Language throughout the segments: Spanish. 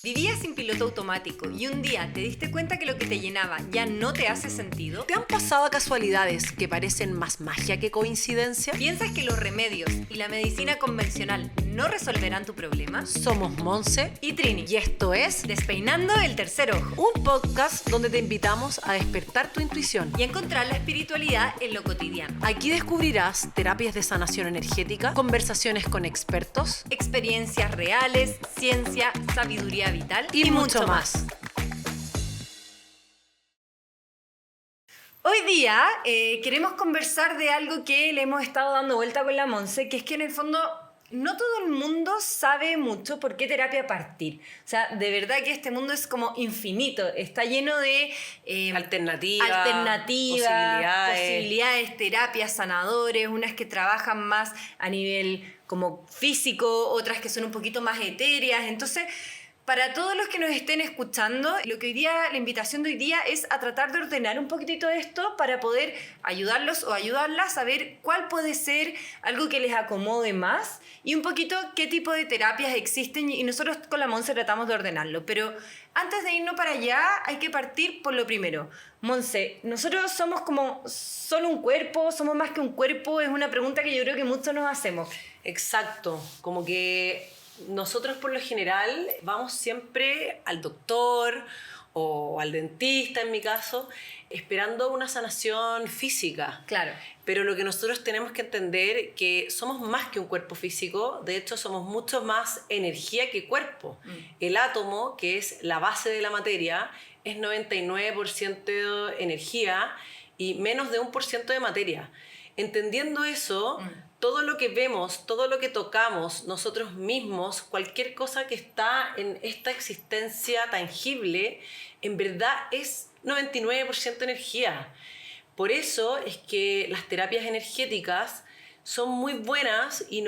¿Vivías sin piloto automático y un día te diste cuenta que lo que te llenaba ya no te hace sentido? ¿Te han pasado casualidades que parecen más magia que coincidencia? ¿Piensas que los remedios y la medicina convencional no resolverán tu problema? Somos Monse Y Trini. y esto es Despeinando el tercer ojo. un podcast donde te invitamos a despertar tu intuición. Y encontrar la espiritualidad en lo cotidiano. Aquí descubrirás terapias de sanación energética, conversaciones con expertos Experiencias reales, ciencia, sabiduría vital y mucho más. Hoy día queremos conversar de algo que le hemos estado dando vuelta con la Monse, que es que en el fondo no todo el mundo sabe mucho por qué terapia partir. O sea, de verdad que este mundo es como infinito, está lleno de Alternativas, posibilidades, terapias, sanadores, unas que trabajan más a nivel como físico, otras que son un poquito más etéreas. Entonces, para todos los que nos estén escuchando, lo que hoy día, la invitación de hoy día es a tratar de ordenar un poquitito esto para poder ayudarlos o ayudarlas a ver cuál puede ser algo que les acomode más y un poquito qué tipo de terapias existen, y nosotros con la Monse tratamos de ordenarlo. Pero antes de irnos para allá hay que partir por lo primero. Monse, ¿nosotros somos como solo un cuerpo? ¿Somos más que un cuerpo? Es una pregunta que yo creo que muchos nos hacemos. Exacto, como que nosotros por lo general vamos siempre al doctor o al dentista, en mi caso, esperando una sanación física. Claro. Pero lo que nosotros tenemos que entender es que somos más que un cuerpo físico, de hecho somos mucho más energía que cuerpo. El átomo, que es la base de la materia, es 99% energía y menos de 1% de materia. Entendiendo eso, todo lo que vemos, todo lo que tocamos nosotros mismos, cualquier cosa que está en esta existencia tangible, en verdad es 99% energía. Por eso es que las terapias energéticas son muy buenas y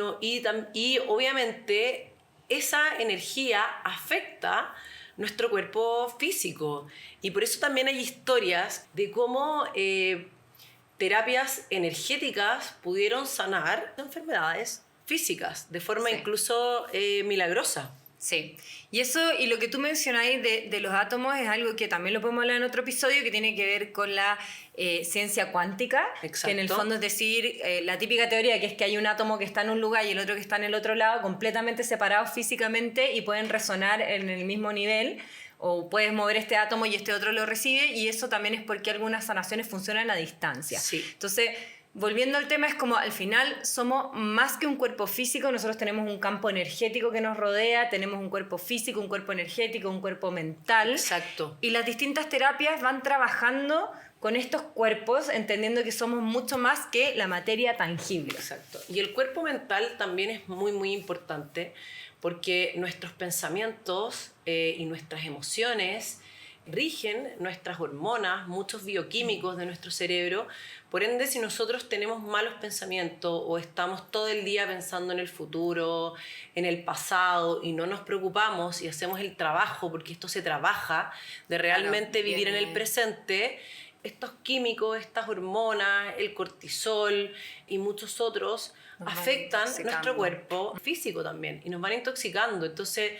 obviamente esa energía afecta nuestro cuerpo físico. Y por eso también hay historias de cómo terapias energéticas pudieron sanar enfermedades físicas de forma incluso milagrosa. Sí, y eso, y lo que tú mencionáis de los átomos es algo que también lo podemos hablar en otro episodio, que tiene que ver con la ciencia cuántica. Exacto. Que en el fondo es decir, la típica teoría que es que hay un átomo que está en un lugar y el otro que está en el otro lado, completamente separados físicamente y pueden resonar en el mismo nivel, o puedes mover este átomo y este otro lo recibe, y eso también es porque algunas sanaciones funcionan a distancia. Sí. Entonces, volviendo al tema, es como al final somos más que un cuerpo físico, nosotros tenemos un campo energético que nos rodea, tenemos un cuerpo físico, un cuerpo energético, un cuerpo mental. Exacto. Y las distintas terapias van trabajando con estos cuerpos, entendiendo que somos mucho más que la materia tangible. Exacto. Y el cuerpo mental también es muy, muy importante porque nuestros pensamientos y nuestras emociones rigen nuestras hormonas, muchos bioquímicos de nuestro cerebro. Por ende, si nosotros tenemos malos pensamientos o estamos todo el día pensando en el futuro, en el pasado, y no nos preocupamos y hacemos el trabajo, porque esto se trabaja, de realmente vivir en el presente, estos químicos, estas hormonas, el cortisol y muchos otros afectan nuestro cuerpo físico también y nos van intoxicando. Entonces,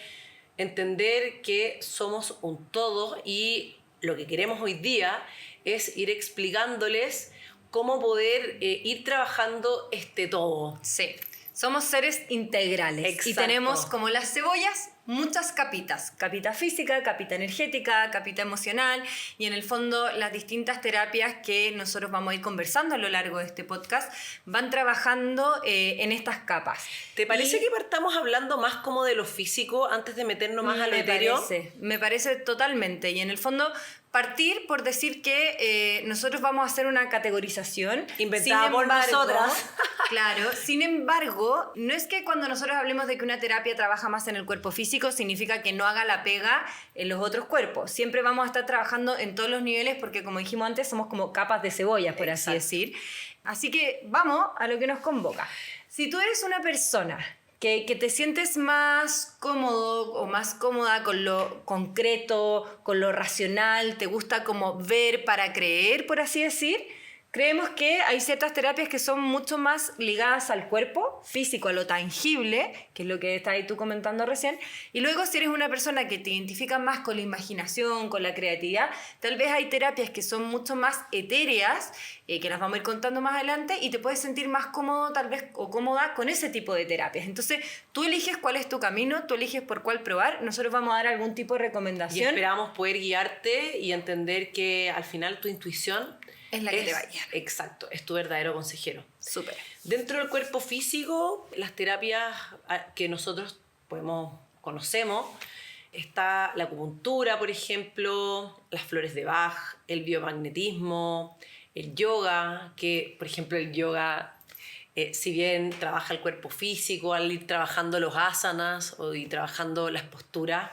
entender que somos un todo, y lo que queremos hoy día es ir explicándoles cómo poder ir trabajando este todo. Sí, somos seres integrales. Exacto. Y tenemos, como las cebollas, muchas capitas. Capita física, capita energética, capita emocional, y en el fondo las distintas terapias que nosotros vamos a ir conversando a lo largo de este podcast van trabajando en estas capas. ¿Te parece que partamos hablando más como de lo físico antes de meternos más a lo etéreo? Me parece totalmente. Y en el fondo partir por decir que nosotros vamos a hacer una categorización inventada por nosotras. Claro, sin embargo, no es que cuando nosotros hablemos de que una terapia trabaja más en el cuerpo físico significa que no haga la pega en los otros cuerpos. Siempre vamos a estar trabajando en todos los niveles porque, como dijimos antes, somos como capas de cebollas, por así decir. Así que vamos a lo que nos convoca. Si tú eres una persona que te sientes más cómodo o más cómoda con lo concreto, con lo racional, te gusta como ver para creer, por así decir, creemos que hay ciertas terapias que son mucho más ligadas al cuerpo físico, a lo tangible, que es lo que estás ahí tú comentando recién, y luego si eres una persona que te identifica más con la imaginación, con la creatividad, tal vez hay terapias que son mucho más etéreas, que las vamos a ir contando más adelante, y te puedes sentir más cómodo tal vez o cómoda con ese tipo de terapias. Entonces tú eliges cuál es tu camino, tú eliges por cuál probar, nosotros vamos a dar algún tipo de Y recomendación. esperamos poder guiarte y entender que al final tu intuición Es la que te va a guiar. Exacto, es tu verdadero consejero. Súper. Dentro del cuerpo físico, las terapias que nosotros conocemos, está la acupuntura, por ejemplo, las flores de Bach, el biomagnetismo, el yoga, que por ejemplo el yoga, si bien trabaja el cuerpo físico, al ir trabajando los asanas y trabajando las posturas,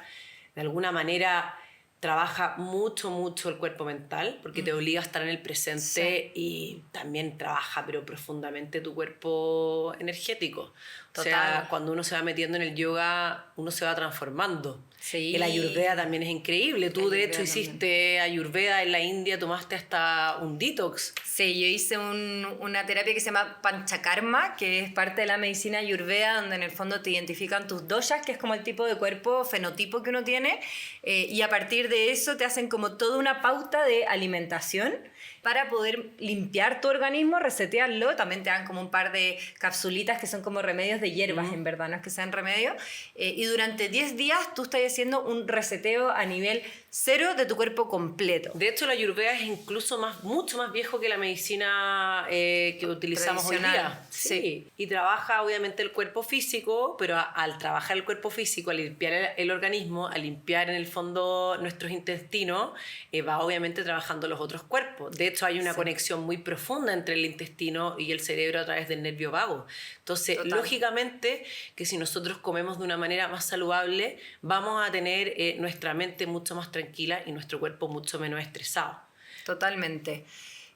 de alguna manera trabaja mucho, mucho el cuerpo mental, porque te obliga a estar en el presente y también trabaja, pero profundamente, tu cuerpo energético. Total. O sea, cuando uno se va metiendo en el yoga, uno se va transformando. Sí. El ayurveda también es increíble. Tú, de hecho, hiciste ayurveda en la India, tomaste hasta un detox. Sí, yo hice una terapia que se llama Panchakarma, que es parte de la medicina ayurveda, donde en el fondo te identifican tus doshas, que es como el tipo de cuerpo, fenotipo que uno tiene, y a partir de eso te hacen como toda una pauta de alimentación para poder limpiar tu organismo, resetearlo. También te dan como un par de capsulitas que son como remedios de hierbas, en verdad, no es que sean remedios. Y durante 10 días tú estás haciendo un reseteo a nivel cero de tu cuerpo completo. De hecho, la ayurveda es incluso mucho más viejo que la medicina que utilizamos hoy día. Sí. Y trabaja obviamente el cuerpo físico, pero al trabajar el cuerpo físico, al limpiar el organismo, al limpiar en el fondo nuestros intestinos, va obviamente trabajando los otros cuerpos. De hecho, hay una conexión muy profunda entre el intestino y el cerebro a través del nervio vago. Entonces, lógicamente, que si nosotros comemos de una manera más saludable, vamos a tener nuestra mente mucho más tranquila y nuestro cuerpo mucho menos estresado. Totalmente.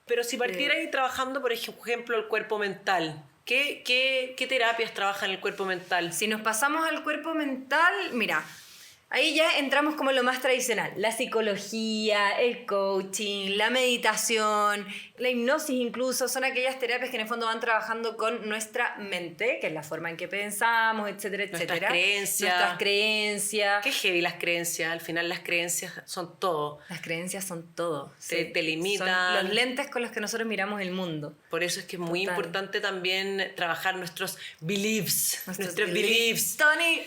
Pero si partiera ahí trabajando, por ejemplo, el cuerpo mental, ¿qué terapias trabajan el cuerpo mental? Si nos pasamos al cuerpo mental, mira, ahí ya entramos como lo más tradicional. La psicología, el coaching, la meditación, la hipnosis incluso, son aquellas terapias que en el fondo van trabajando con nuestra mente, que es la forma en que pensamos, etcétera, etcétera. Nuestras creencias. Qué heavy las creencias. Al final las creencias son todo. Las creencias son todo. Te limitan. Son los lentes con los que nosotros miramos el mundo. Por eso es que es muy importante también trabajar nuestros beliefs. Nuestros beliefs. Tony.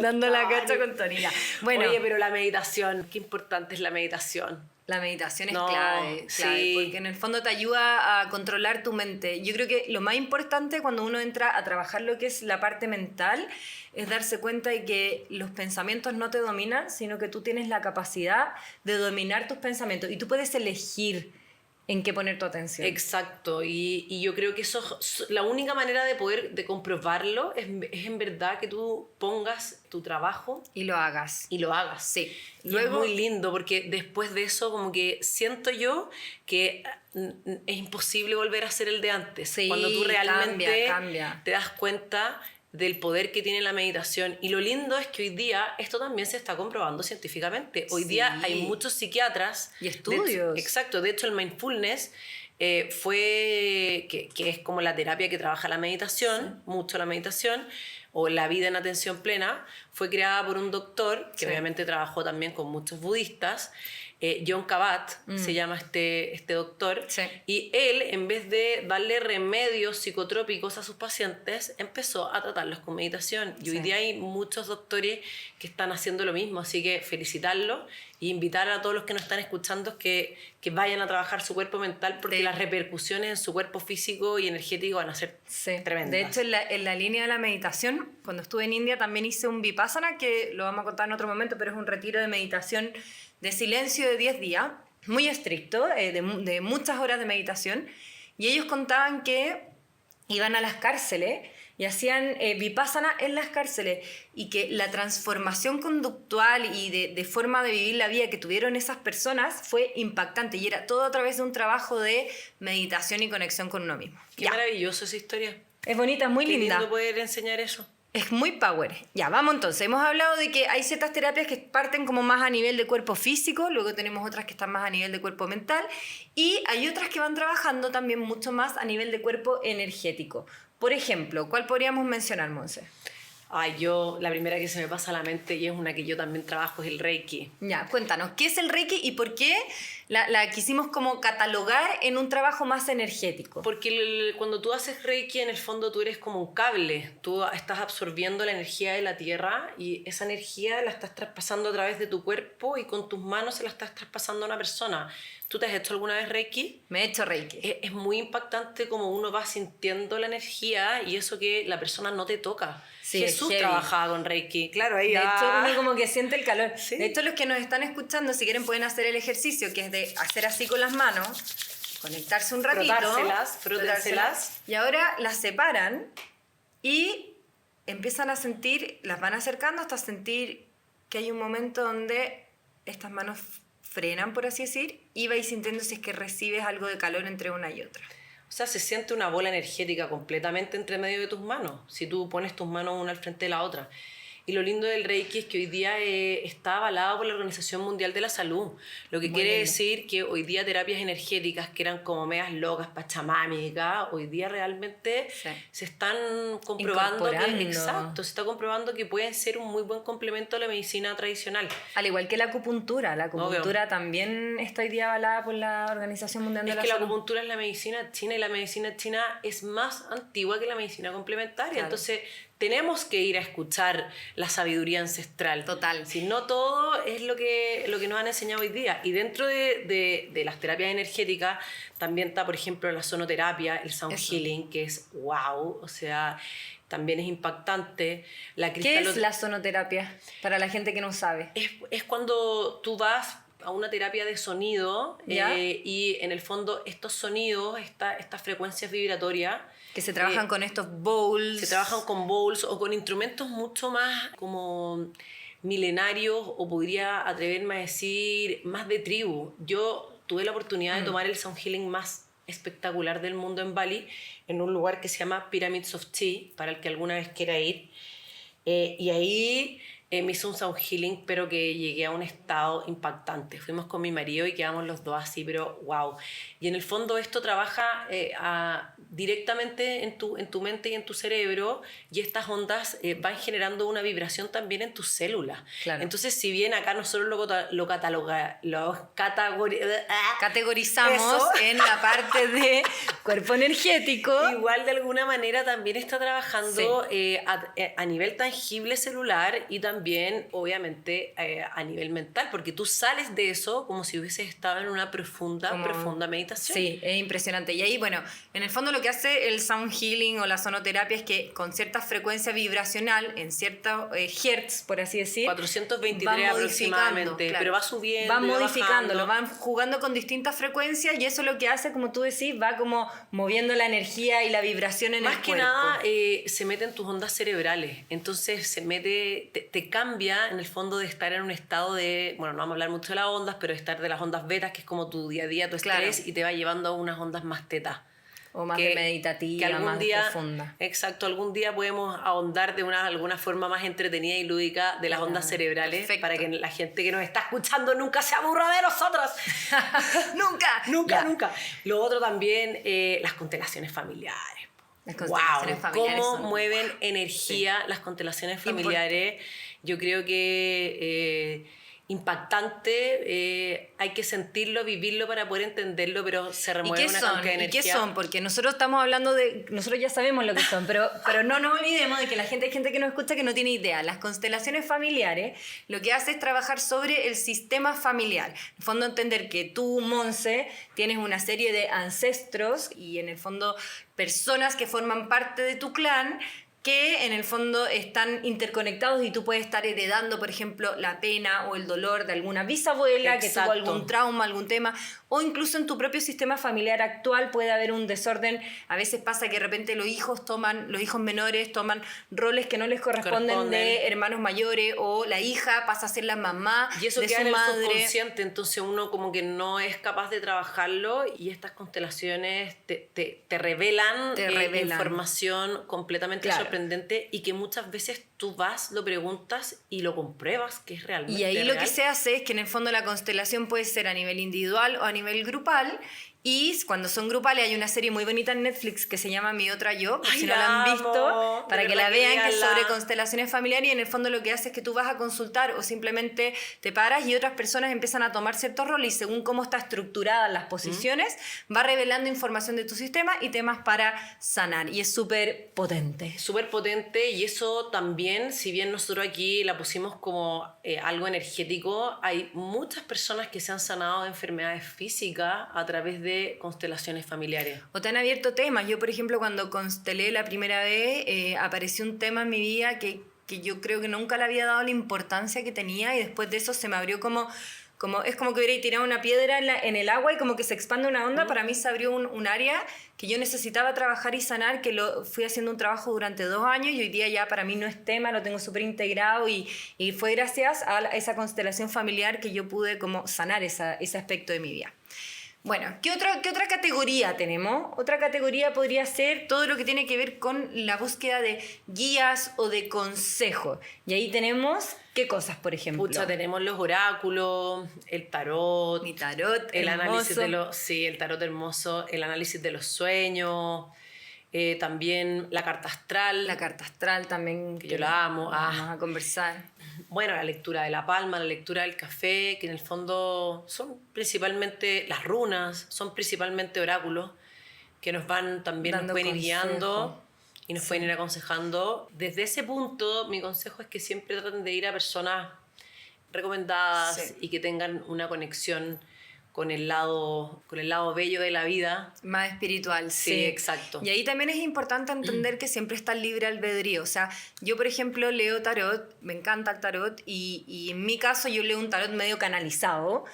Dando la cacha con Tony. Bueno, oye, pero la meditación, qué importante es la meditación. La meditación es clave, sí. Porque en el fondo te ayuda a controlar tu mente. Yo creo que lo más importante cuando uno entra a trabajar lo que es la parte mental es darse cuenta de que los pensamientos no te dominan, sino que tú tienes la capacidad de dominar tus pensamientos y tú puedes elegir en qué poner tu atención. Exacto, y yo creo que eso, la única manera de comprobarlo es en verdad que tú pongas tu trabajo y lo hagas. Sí. Luego, es muy lindo porque después de eso como que siento yo que es imposible volver a ser el de antes. Sí, cuando tú realmente cambia. te das cuenta del poder que tiene la meditación. Y lo lindo es que hoy día esto también se está comprobando científicamente. Hoy día hay muchos psiquiatras y estudios. Exacto, de hecho el mindfulness que es como la terapia que trabaja la meditación, mucho la meditación, o la vida en atención plena, fue creada por un doctor que obviamente trabajó también con muchos budistas. John Kabat se llama este doctor, y él, en vez de darle remedios psicotrópicos a sus pacientes, empezó a tratarlos con meditación. Y hoy día hay muchos doctores que están haciendo lo mismo, así que felicitarlos e invitar a todos los que nos están escuchando que vayan a trabajar su cuerpo mental, porque las repercusiones en su cuerpo físico y energético van a ser tremendas. De hecho, en la línea de la meditación, cuando estuve en India también hice un vipassana, que lo vamos a contar en otro momento, pero es un retiro de meditación de silencio de 10 días, muy estricto, de muchas horas de meditación, y ellos contaban que iban a las cárceles y hacían vipassana en las cárceles, y que la transformación conductual y de forma de vivir la vida que tuvieron esas personas fue impactante, y era todo a través de un trabajo de meditación y conexión con uno mismo. Qué maravilloso esa historia. Es bonita, es muy linda. Qué lindo poder enseñar eso. Es muy power. Ya, vamos entonces. Hemos hablado de que hay ciertas terapias que parten como más a nivel de cuerpo físico, luego tenemos otras que están más a nivel de cuerpo mental y hay otras que van trabajando también mucho más a nivel de cuerpo energético. Por ejemplo, ¿cuál podríamos mencionar, Monse? Ay, la primera que se me pasa a la mente y es una que yo también trabajo es el Reiki. Ya, cuéntanos, ¿qué es el Reiki y por qué la quisimos como catalogar en un trabajo más energético? Porque cuando tú haces Reiki, en el fondo tú eres como un cable. Tú estás absorbiendo la energía de la tierra y esa energía la estás traspasando a través de tu cuerpo y con tus manos se la estás traspasando a una persona. ¿Tú te has hecho alguna vez Reiki? Me he hecho Reiki. Es muy impactante como uno va sintiendo la energía y eso que la persona no te toca. Sí, Jesús trabajaba con Reiki, claro, ahí de hecho, uno como que siente el calor. ¿Sí? De hecho, los que nos están escuchando, si quieren pueden hacer el ejercicio, que es de hacer así con las manos, conectarse un ratito. Frotárselas. Y ahora las separan y empiezan a sentir, las van acercando hasta sentir que hay un momento donde estas manos frenan, por así decir, y vais sintiendo si es que recibes algo de calor entre una y otra. O sea, se siente una bola energética completamente entre medio de tus manos, si tú pones tus manos una al frente de la otra. Y lo lindo del Reiki es que hoy día está avalado por la Organización Mundial de la Salud, lo que quiere decir que hoy día terapias energéticas que eran como medias locas, pachamámicas, hoy día realmente se están comprobando se está comprobando que pueden ser un muy buen complemento a la medicina tradicional. Al igual que la acupuntura también está hoy día avalada por la Organización Mundial de la Salud. Es que la acupuntura es la medicina china y la medicina china es más antigua que la medicina complementaria, claro. Entonces tenemos que ir a escuchar la sabiduría ancestral. Total. Si no, todo es lo que nos han enseñado hoy día. Y dentro de las terapias energéticas también está, por ejemplo, la sonoterapia, el sound healing, que es wow, o sea, también es impactante. ¿Qué es la sonoterapia? Para la gente que no sabe. Es cuando tú vas a una terapia de sonido y en el fondo estos sonidos, estas frecuencias vibratorias, que se trabajan con estos bowls. Se trabajan con bowls o con instrumentos mucho más como milenarios o podría atreverme a decir más de tribu. Yo tuve la oportunidad de tomar el sound healing más espectacular del mundo en Bali, en un lugar que se llama Pyramids of Chi, para el que alguna vez quiera ir. Y ahí me hizo un sound healing, pero que llegué a un estado impactante. Fuimos con mi marido y quedamos los dos así, pero wow. Y en el fondo esto trabaja directamente en tu mente y en tu cerebro, y estas ondas van generando una vibración también en tus células. Claro. Entonces, si bien acá nosotros lo categorizamos eso en la parte de cuerpo energético, igual de alguna manera también está trabajando a nivel tangible celular y también obviamente a nivel mental, porque tú sales de eso como si hubieses estado en una profunda meditación. Sí, es impresionante. Y ahí, bueno, en el fondo lo que hace el sound healing o la sonoterapia es que con cierta frecuencia vibracional, en ciertos hertz, por así decir, 423 aproximadamente, claro, pero va subiendo, van modificándolo, van jugando con distintas frecuencias, y eso lo que hace, como tú decís, va como moviendo la energía y la vibración en el cuerpo. Más que nada se mete en tus ondas cerebrales, entonces se mete, te cambia en el fondo de estar en un estado de, bueno, no vamos a hablar mucho de las ondas, pero estar de las ondas betas, que es como tu día a día, tu estrés, y te va llevando a unas ondas más tetas. O más de meditativa, que más día, profunda. Exacto, algún día podemos ahondar de alguna forma más entretenida y lúdica de las ondas cerebrales. Perfecto. Para que la gente que nos está escuchando nunca se aburra de nosotros. Nunca. Lo otro también, las constelaciones familiares. Las constelaciones familiares cómo mueven energía las constelaciones familiares. Yo creo que impactante, hay que sentirlo, vivirlo para poder entenderlo, pero se remueve una cantidad de energía. ¿Y qué son? Porque nosotros estamos hablando nosotros ya sabemos lo que son, pero no nos olvidemos de que hay gente que nos escucha que no tiene idea. Las constelaciones familiares lo que hace es trabajar sobre el sistema familiar. En el fondo, entender que tú, Monse, tienes una serie de ancestros y en el fondo personas que forman parte de tu clan, que en el fondo están interconectados y tú puedes estar heredando, por ejemplo, la pena o el dolor de alguna bisabuela. Exacto. Que tuvo algún trauma, algún tema, o incluso en tu propio sistema familiar actual puede haber un desorden. A veces pasa que de repente los hijos menores toman roles que no les corresponden de hermanos mayores, o la hija pasa a ser la mamá de su madre. Y eso queda en el subconsciente, entonces uno como que no es capaz de trabajarlo, y estas constelaciones te revelan información completamente sorprendente. sorprendente y que muchas veces tú vas, lo preguntas y lo compruebas que es realmente Y ahí real. lo que se hace es que en el fondo la constelación puede ser a nivel individual o a nivel grupal. Y cuando son grupales hay una serie muy bonita en Netflix que se llama Mi Otra Yo, por Ay, si no la la han amo. visto, De para que verdad la vean, que es véanla. sobre constelaciones familiares, y en el fondo lo que hace es que tú vas a consultar o simplemente te paras y otras personas empiezan a tomar ciertos roles y según cómo está estructurada las posiciones, va revelando información de tu sistema y temas para sanar. Y es súper potente. Súper potente, y eso también, si bien nosotros aquí la pusimos como algo energético, hay muchas personas que se han sanado de enfermedades físicas a través de constelaciones familiares. O te han abierto temas. Yo, por ejemplo, cuando constelé la primera vez, apareció un tema en mi vida que yo creo que nunca le había dado la importancia que tenía, y después de eso se me abrió es como que hubiera tirado una piedra en el agua y como que se expande una onda. Para mí se abrió un área que yo necesitaba trabajar y sanar, que lo fui haciendo un trabajo durante 2 años y hoy día ya para mí no es tema, lo tengo súper integrado, y fue gracias a esa constelación familiar que yo pude como sanar ese aspecto de mi vida. Bueno, ¿qué otra categoría tenemos? Otra categoría podría ser todo lo que tiene que ver con la búsqueda de guías o de consejos. Y ahí tenemos, ¿qué cosas, por ejemplo? Pucha, tenemos los oráculos, el tarot, Mi tarot, el análisis hermoso. sí, el tarot hermoso, el análisis de los sueños, también la carta astral. La carta astral también. Que yo la amo. Vamos a conversar. Bueno, la lectura de la palma, la lectura del café, que en el fondo son principalmente las runas, son principalmente oráculos que nos van también, nos Dando pueden ir consejo. guiando y nos Sí. pueden ir aconsejando. Desde ese punto, mi consejo es que siempre traten de ir a personas recomendadas Sí. y que tengan una conexión con el lado bello de la vida. Más espiritual, sí. Sí, exacto. Y ahí también es importante entender que siempre está el libre albedrío. O sea, yo, por ejemplo, leo tarot, me encanta el tarot, y en mi caso yo leo un tarot medio canalizado,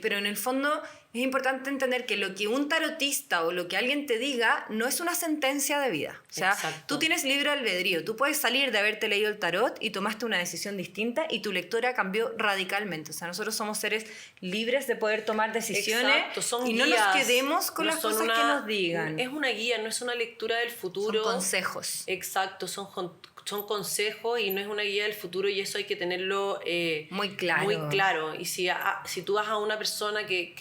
pero en el fondo es importante entender que lo que un tarotista o lo que alguien te diga no es una sentencia de vida. O sea, Exacto. tú tienes libre albedrío. Tú puedes salir de haberte leído el tarot y tomaste una decisión distinta y tu lectura cambió radicalmente. O sea, nosotros somos seres libres de poder tomar decisiones. Exacto, son y no guías, nos quedemos con no las son cosas que nos digan. Es una guía, no es una lectura del futuro. Son consejos. Exacto, son consejos y no es una guía del futuro, y eso hay que tenerlo Muy claro. muy claro. Y si tú vas a una persona que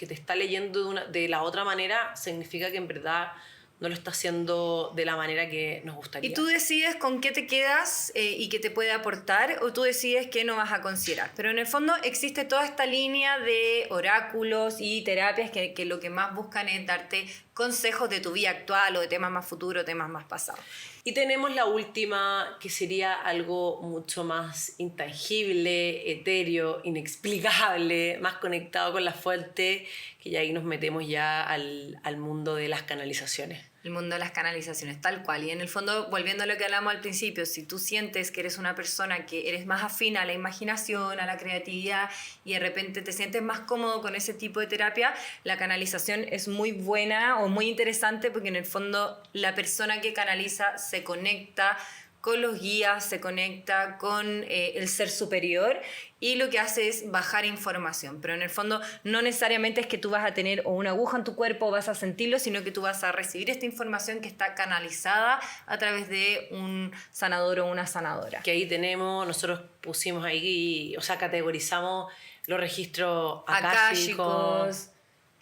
te está leyendo de la otra manera, significa que en verdad no lo está haciendo de la manera que nos gustaría. Y tú decides con qué te quedas y qué te puede aportar, o tú decides qué no vas a considerar. Pero en el fondo existe toda esta línea de oráculos y terapias que lo que más buscan es darte consejos de tu vida actual o de temas más futuros, temas más pasados. Y tenemos la última, que sería algo mucho más intangible, etéreo, inexplicable, más conectado con la fuente, que ya ahí nos metemos ya al mundo de las canalizaciones. El mundo de las canalizaciones, tal cual. Y en el fondo, volviendo a lo que hablamos al principio, si tú sientes que eres una persona que eres más afín a la imaginación, a la creatividad, y de repente te sientes más cómodo con ese tipo de terapia, la canalización es muy buena o muy interesante, porque en el fondo la persona que canaliza se conecta con los guías, se conecta con el ser superior, y lo que hace es bajar información. Pero en el fondo no necesariamente es que tú vas a tener o una aguja en tu cuerpo o vas a sentirlo, sino que tú vas a recibir esta información que está canalizada a través de un sanador o una sanadora. Que ahí nosotros pusimos ahí, o sea, categorizamos los registros akáshicos,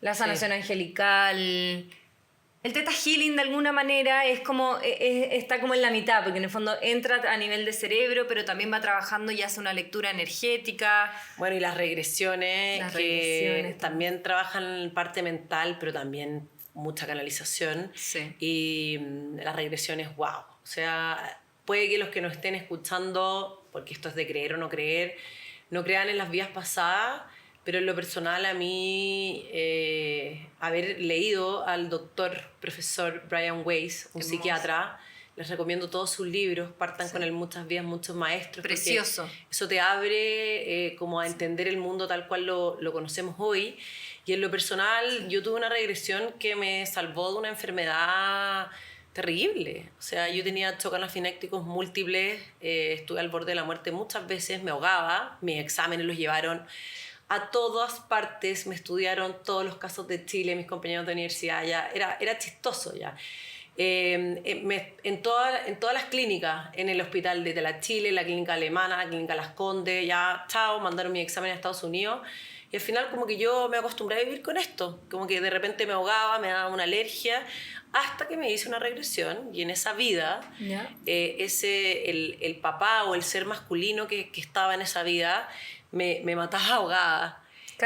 la sanación angelical. El Theta Healing de alguna manera está como en la mitad, porque en el fondo entra a nivel de cerebro, pero también va trabajando y hace una lectura energética. Bueno, y las regresiones, también trabajan en parte mental, pero también mucha canalización. Sí. Y las regresiones, wow. O sea, puede que los que nos estén escuchando, porque esto es de creer o no creer, no crean en las vidas pasadas, pero en lo personal a mí, haber leído al profesor Brian Weiss, un psiquiatra, les recomiendo todos sus libros, partan con él Muchas vidas, muchos maestros. Precioso. Eso te abre como a entender el mundo tal cual lo conocemos hoy. Y en lo personal, yo tuve una regresión que me salvó de una enfermedad terrible. O sea, yo tenía choques anafilácticos múltiples, estuve al borde de la muerte muchas veces, me ahogaba, mis exámenes los llevaron a todas partes, me estudiaron todos los casos de Chile, mis compañeros de universidad, ya era chistoso ya. En todas las clínicas, en el hospital de la Chile, la clínica alemana, la clínica Las Condes, ya, chao, mandaron mi examen a Estados Unidos. Y al final como que yo me acostumbré a vivir con esto, como que de repente me ahogaba, me daba una alergia, hasta que me hice una regresión y en esa vida, el papá o el ser masculino que estaba en esa vida me mataba ahogada.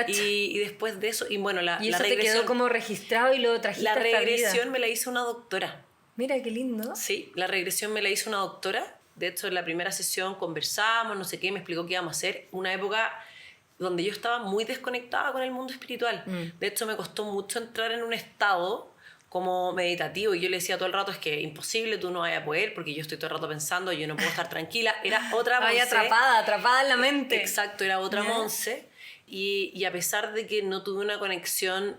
Y después de eso, y bueno, la eso regresión... te quedó como registrado y lo trajiste a esta vida. La regresión me la hizo una doctora. Mira, qué lindo. Sí, la regresión me la hizo una doctora. De hecho, en la primera sesión conversamos, no sé qué, me explicó qué íbamos a hacer. Una época donde yo estaba muy desconectada con el mundo espiritual. De hecho, me costó mucho entrar en un estado como meditativo. Y yo le decía todo el rato, es que imposible, tú no vas a poder, porque yo estoy todo el rato pensando, yo no puedo estar tranquila. Era otra Monse. atrapada en la mente. Exacto, era otra Monse. Y a pesar de que no tuve una conexión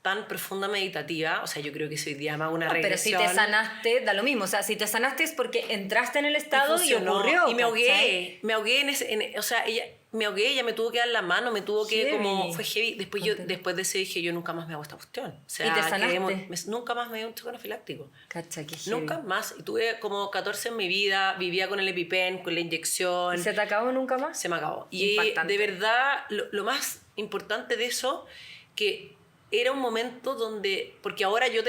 tan profunda meditativa, o sea, yo creo que hoy día me hago una regresión. Pero si te sanaste, da lo mismo. O sea, si te sanaste es porque entraste en el estado y ocurrió. Y me ahogué. Me ahogué o sea, ella me tuvo que dar la mano, me tuvo que fue heavy. Después de ese dije, yo nunca más me hago esta cuestión. O sea, ¿Y te sanaste? Nunca más me dio un choque anafiláctico. Cacha, qué heavy. Nunca más. Y tuve como 14 en mi vida, vivía con el EpiPen, con la inyección. ¿Y se te acabó nunca más? Se me acabó. Y de verdad, lo más importante de eso, que era un momento donde, porque ahora yo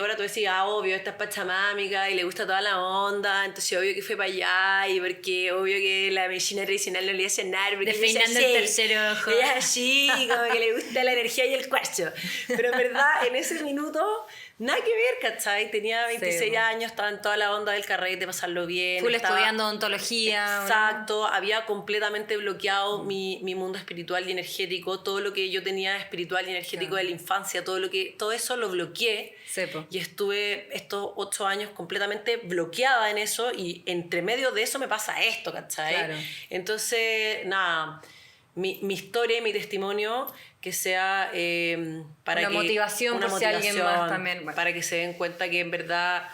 ahora tú decías, obvio, esta es pachamámica y le gusta toda la onda, entonces obvio que fue para allá y porque obvio que la medicina tradicional no le iba a cenar, porque desfeinando el tercer ojo. Ella es así, como que le gusta la energía y el cuarzo. Pero en verdad, en ese minuto, nada que ver, ¿cachai? Tenía 26 años, estaba en toda la onda del carrete, pasarlo bien. Full estudiando odontología. Exacto, había completamente bloqueado mi mundo espiritual y energético, todo lo que yo tenía espiritual y energético de la infancia, todo eso lo bloqueé. Sepo. Y estuve estos 8 años completamente bloqueada en eso y entre medio de eso me pasa esto, ¿cachai? Claro. Entonces, nada, mi historia y mi testimonio que sea para una que... motivación por si alguien más también. Bueno. Para que se den cuenta que en verdad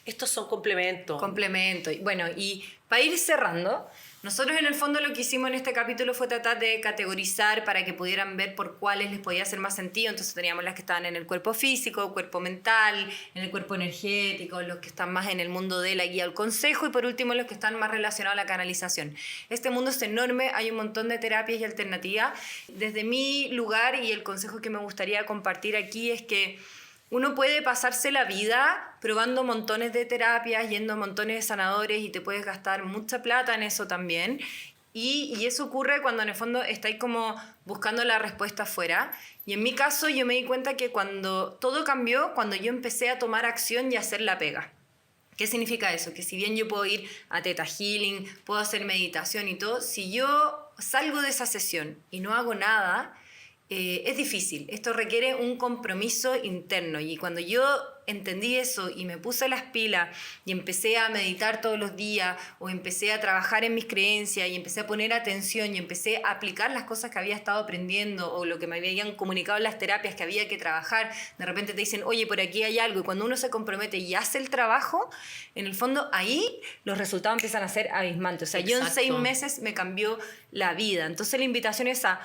estos son complementos. Complementos. Bueno, y para ir cerrando, nosotros en el fondo lo que hicimos en este capítulo fue tratar de categorizar para que pudieran ver por cuáles les podía hacer más sentido. Entonces teníamos las que estaban en el cuerpo físico, cuerpo mental, en el cuerpo energético, los que están más en el mundo de la guía al consejo y por último los que están más relacionados a la canalización. Este mundo es enorme, hay un montón de terapias y alternativas. Desde mi lugar y el consejo que me gustaría compartir aquí es que uno puede pasarse la vida probando montones de terapias, yendo a montones de sanadores y te puedes gastar mucha plata en eso también. Y eso ocurre cuando en el fondo estáis como buscando la respuesta afuera. Y en mi caso yo me di cuenta que cuando todo cambió, cuando yo empecé a tomar acción y a hacer la pega. ¿Qué significa eso? Que si bien yo puedo ir a Theta Healing, puedo hacer meditación y todo, si yo salgo de esa sesión y no hago nada, es difícil. Esto requiere un compromiso interno y cuando yo entendí eso y me puse las pilas y empecé a meditar todos los días o empecé a trabajar en mis creencias y empecé a poner atención y empecé a aplicar las cosas que había estado aprendiendo o lo que me habían comunicado en las terapias que había que trabajar, de repente te dicen, oye, por aquí hay algo, y cuando uno se compromete y hace el trabajo, en el fondo ahí los resultados empiezan a ser abismantes. O sea, yo en 6 meses me cambió la vida. Entonces la invitación es a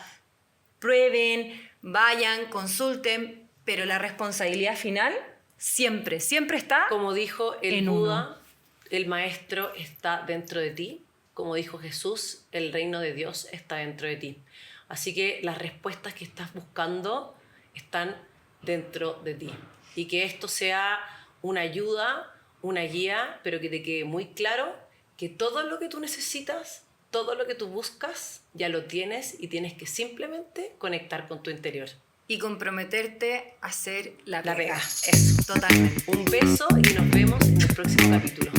prueben, vayan, consulten, pero la responsabilidad final siempre está. Como dijo el Buda, el maestro está dentro de ti. Como dijo Jesús, el reino de Dios está dentro de ti. Así que las respuestas que estás buscando están dentro de ti. Y que esto sea una ayuda, una guía, pero que te quede muy claro que todo lo que tú necesitas, todo lo que tú buscas, ya lo tienes y tienes que simplemente conectar con tu interior. Y comprometerte a hacer la pega. Eso. Totalmente. Un beso y nos vemos en el próximo capítulo.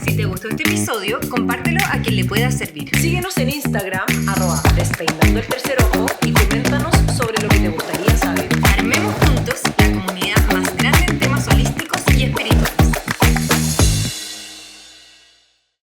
Si te gustó este episodio, compártelo a quien le pueda servir. Síguenos en Instagram,